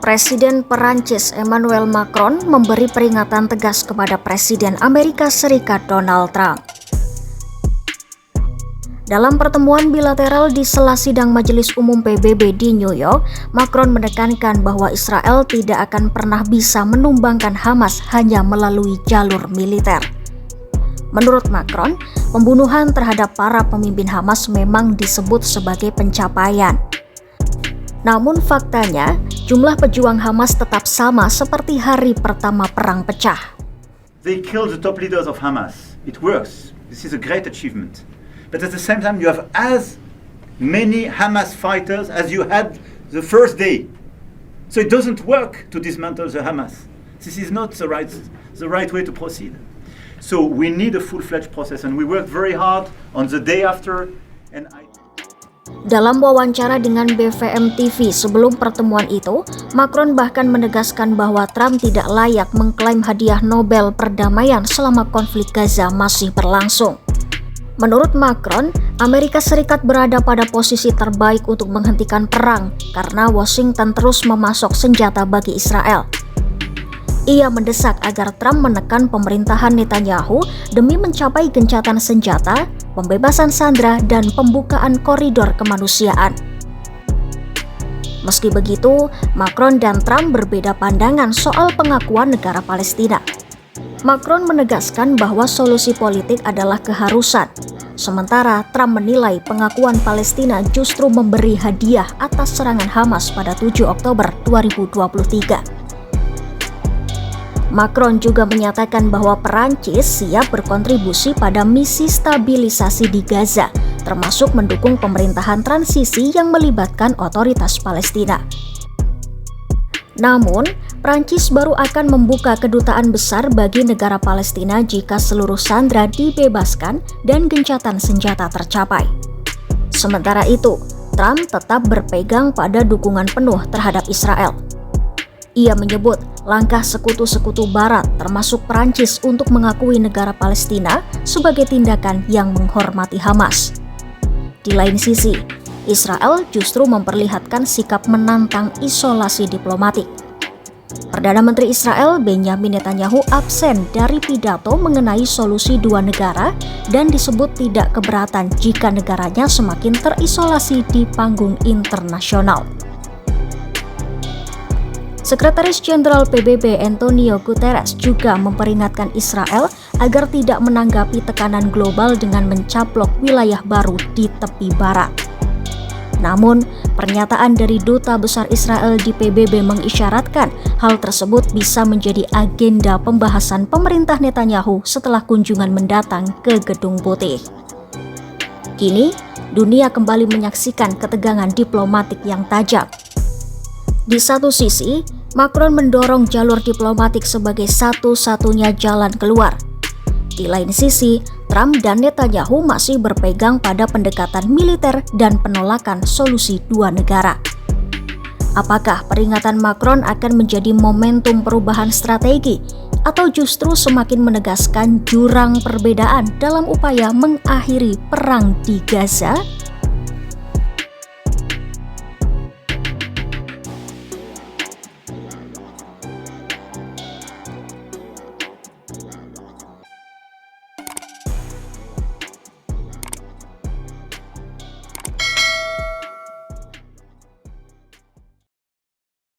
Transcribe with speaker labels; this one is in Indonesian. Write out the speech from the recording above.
Speaker 1: Presiden Perancis Emmanuel Macron memberi peringatan tegas kepada Presiden Amerika Serikat Donald Trump. Dalam pertemuan bilateral di sela sidang Majelis Umum PBB di New York, Macron menekankan bahwa Israel tidak akan pernah bisa menumbangkan Hamas hanya melalui jalur militer. Menurut Macron, pembunuhan terhadap para pemimpin Hamas memang disebut sebagai pencapaian. Namun faktanya, jumlah pejuang Hamas tetap sama seperti hari pertama perang pecah.
Speaker 2: They killed the top leaders of Hamas. It works. This is a great achievement. But at the same time, you have as many Hamas fighters as you had the first day. So it doesn't work to dismantle the Hamas. This is not the right way to proceed. So we need a full-fledged process, and we worked very hard on the day after.
Speaker 1: Dalam wawancara dengan BVM TV sebelum pertemuan itu, Macron bahkan menegaskan bahwa Trump tidak layak mengklaim hadiah Nobel perdamaian selama konflik Gaza masih berlangsung. Menurut Macron, Amerika Serikat berada pada posisi terbaik untuk menghentikan perang karena Washington terus memasok senjata bagi Israel. Ia mendesak agar Trump menekan pemerintahan Netanyahu demi mencapai gencatan senjata, pembebasan sandera, dan pembukaan koridor kemanusiaan. Meski begitu, Macron dan Trump berbeda pandangan soal pengakuan negara Palestina. Macron menegaskan bahwa solusi politik adalah keharusan, sementara Trump menilai pengakuan Palestina justru memberi hadiah atas serangan Hamas pada 7 Oktober 2023. Macron juga menyatakan bahwa Perancis siap berkontribusi pada misi stabilisasi di Gaza, termasuk mendukung pemerintahan transisi yang melibatkan otoritas Palestina. Namun, Prancis baru akan membuka kedutaan besar bagi negara Palestina jika seluruh sandera dibebaskan dan gencatan senjata tercapai. Sementara itu, Trump tetap berpegang pada dukungan penuh terhadap Israel. Ia menyebut langkah sekutu-sekutu Barat termasuk Prancis untuk mengakui negara Palestina sebagai tindakan yang menghormati Hamas. Di lain sisi, Israel justru memperlihatkan sikap menantang isolasi diplomatik. Perdana Menteri Israel Benjamin Netanyahu absen dari pidato mengenai solusi dua negara dan disebut tidak keberatan jika negaranya semakin terisolasi di panggung internasional. Sekretaris Jenderal PBB Antonio Guterres juga memperingatkan Israel agar tidak menanggapi tekanan global dengan mencaplok wilayah baru di tepi barat. Namun, pernyataan dari Duta Besar Israel di PBB mengisyaratkan hal tersebut bisa menjadi agenda pembahasan pemerintah Netanyahu setelah kunjungan mendatang ke Gedung Putih. Kini, dunia kembali menyaksikan ketegangan diplomatik yang tajam. Di satu sisi, Macron mendorong jalur diplomatik sebagai satu-satunya jalan keluar. Di lain sisi, Trump dan Netanyahu masih berpegang pada pendekatan militer dan penolakan solusi dua negara. Apakah peringatan Macron akan menjadi momentum perubahan strategi atau justru semakin menegaskan jurang perbedaan dalam upaya mengakhiri perang di Gaza?